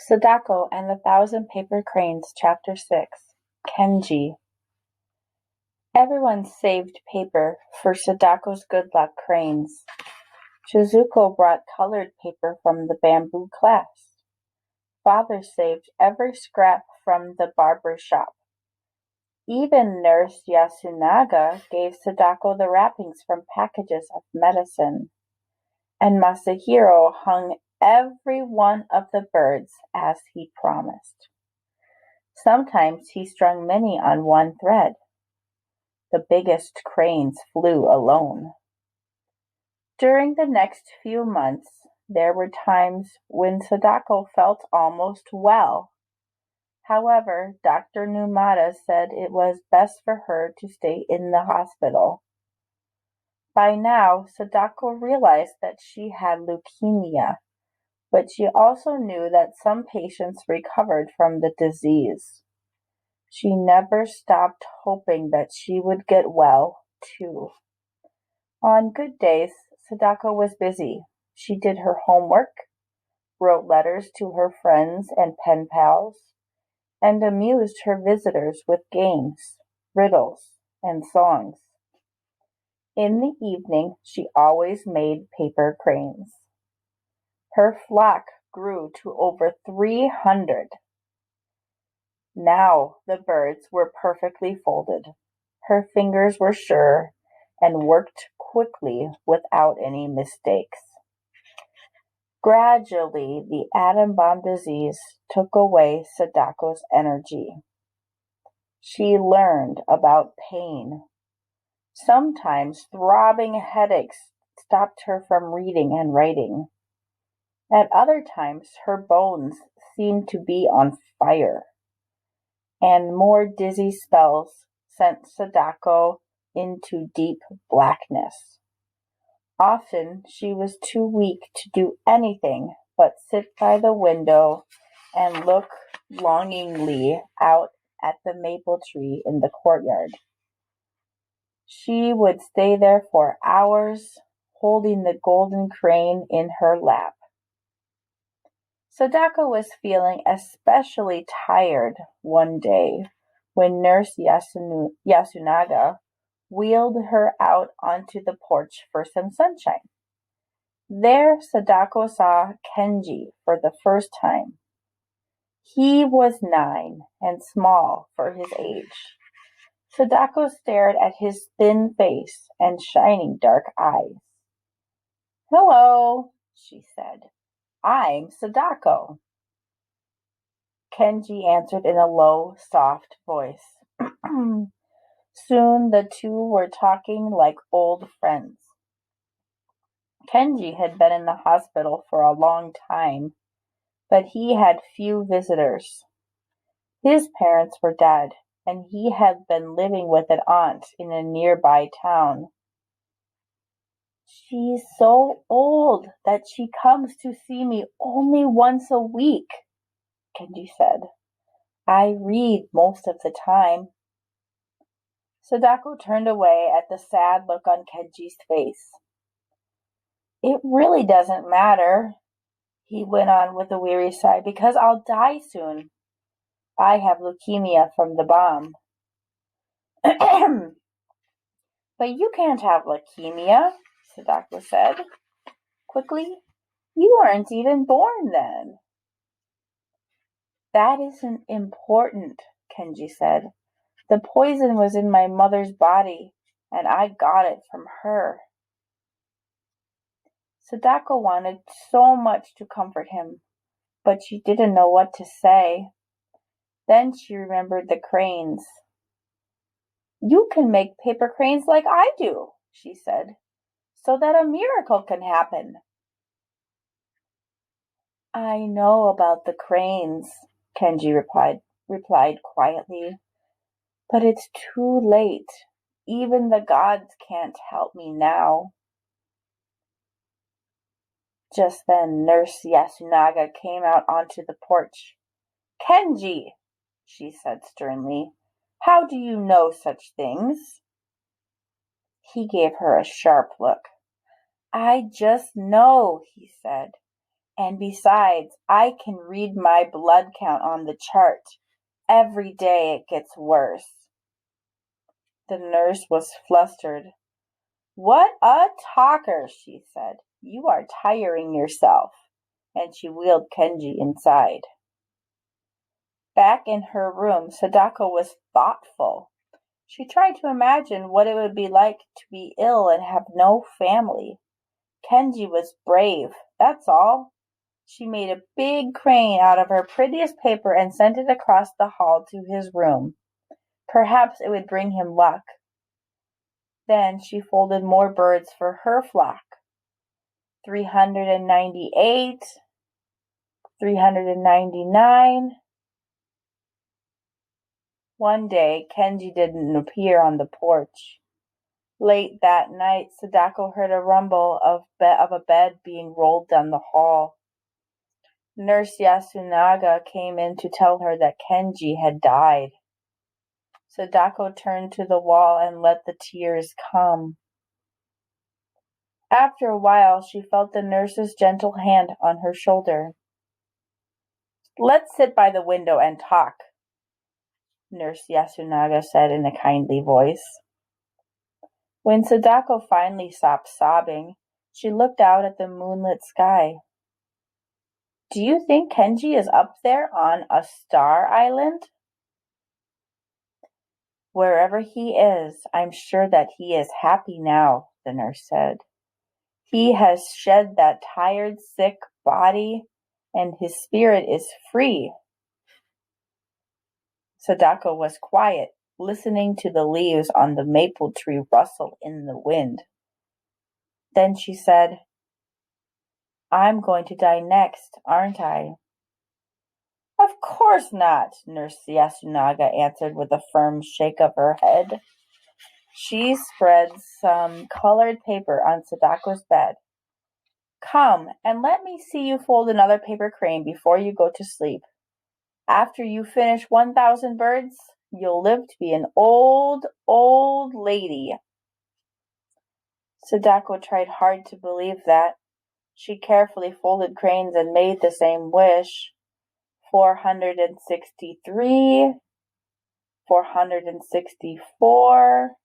Sadako and the Thousand Paper Cranes Chapter 6 Kenji. Everyone saved paper for Sadako's good luck cranes. Shizuko brought colored paper from the bamboo class. Father saved every scrap from the barber shop. Even Nurse Yasunaga gave Sadako the wrappings from packages of medicine. And Masahiro hung every one of the birds as he promised. Sometimes he strung many on one thread. The biggest cranes flew alone. During the next few months, there were times when Sadako felt almost well. However, Dr. Numata said it was best for her to stay in the hospital. By now, Sadako realized that she had leukemia, but she also knew that some patients recovered from the disease. She never stopped hoping that she would get well, too. On good days, Sadako was busy. She did her homework, wrote letters to her friends and pen pals, and amused her visitors with games, riddles, and songs. In the evening, she always made paper cranes. Her flock grew to over 300. Now the birds were perfectly folded. Her fingers were sure and worked quickly without any mistakes. Gradually, the atom bomb disease took away Sadako's energy. She learned about pain. Sometimes throbbing headaches stopped her from reading and writing. At other times, her bones seemed to be on fire, and more dizzy spells sent Sadako into deep blackness. Often she was too weak to do anything but sit by the window and look longingly out at the maple tree in the courtyard. She would stay there for hours, holding the golden crane in her lap. Sadako was feeling especially tired one day when Nurse Yasunaga wheeled her out onto the porch for some sunshine. There Sadako saw Kenji for the first time. He was 9 and small for his age. Sadako stared at his thin face and shining dark eyes. "Hello," she said. "I'm Sadako." Kenji answered in a low, soft voice. Soon the two were talking like old friends. Kenji had been in the hospital for a long time, but he had few visitors. His parents were dead, and he had been living with an aunt in a nearby town. "She's so old that she comes to see me only once a week," Kenji said. "I read most of the time." Sadako turned away at the sad look on Kenji's face. "It really doesn't matter," he went on with a weary sigh, "because I'll die soon. I have leukemia from the bomb." "But you can't have leukemia," Sadako said quickly. "You weren't even born then." "That isn't important," Kenji said. "The poison was in my mother's body, and I got it from her." Sadako wanted so much to comfort him, but she didn't know what to say. Then she remembered the cranes. "You can make paper cranes like I do," she said, "so that a miracle can happen." "I know about the cranes," Kenji replied quietly, "but it's too late. Even the gods can't help me now." Just then Nurse Yasunaga came out onto the porch. "Kenji," she said sternly, "how do you know such things?" He gave her a sharp look. "I just know," he said, And besides, I can read my blood count on the chart. Every day it gets worse. The nurse was flustered. What a talker, she said. You are tiring yourself. And she wheeled Kenji inside. Back in her room, Sadako was thoughtful. She tried to imagine what it would be like to be ill and have no family. Kenji was brave, that's all. She made a big crane out of her prettiest paper and sent it across the hall to his room. Perhaps it would bring him luck. Then she folded more birds for her flock. 398, 399. One day, Kenji didn't appear on the porch. Late that night, Sadako heard a rumble of a bed being rolled down the hall. Nurse Yasunaga came in to tell her that Kenji had died. Sadako turned to the wall and let the tears come. After a while, she felt the nurse's gentle hand on her shoulder. Let's sit by the window and talk, Nurse Yasunaga said in a kindly voice. When Sadako finally stopped sobbing, she looked out at the moonlit sky. Do you think Kenji is up there on a star island? Wherever he is, I'm sure that he is happy now, the nurse said. He has shed that tired, sick body, and his spirit is free. Sadako was quiet, listening to the leaves on the maple tree rustle in the wind. Then she said, I'm going to die next, aren't I? Of course not, Nurse Yasunaga answered with a firm shake of her head. She spread some colored paper on Sadako's bed. Come, and let me see you fold another paper crane before you go to sleep. After you finish 1,000 birds, you'll live to be an old, old lady. Sadako tried hard to believe that. She carefully folded cranes and made the same wish. 463, 464.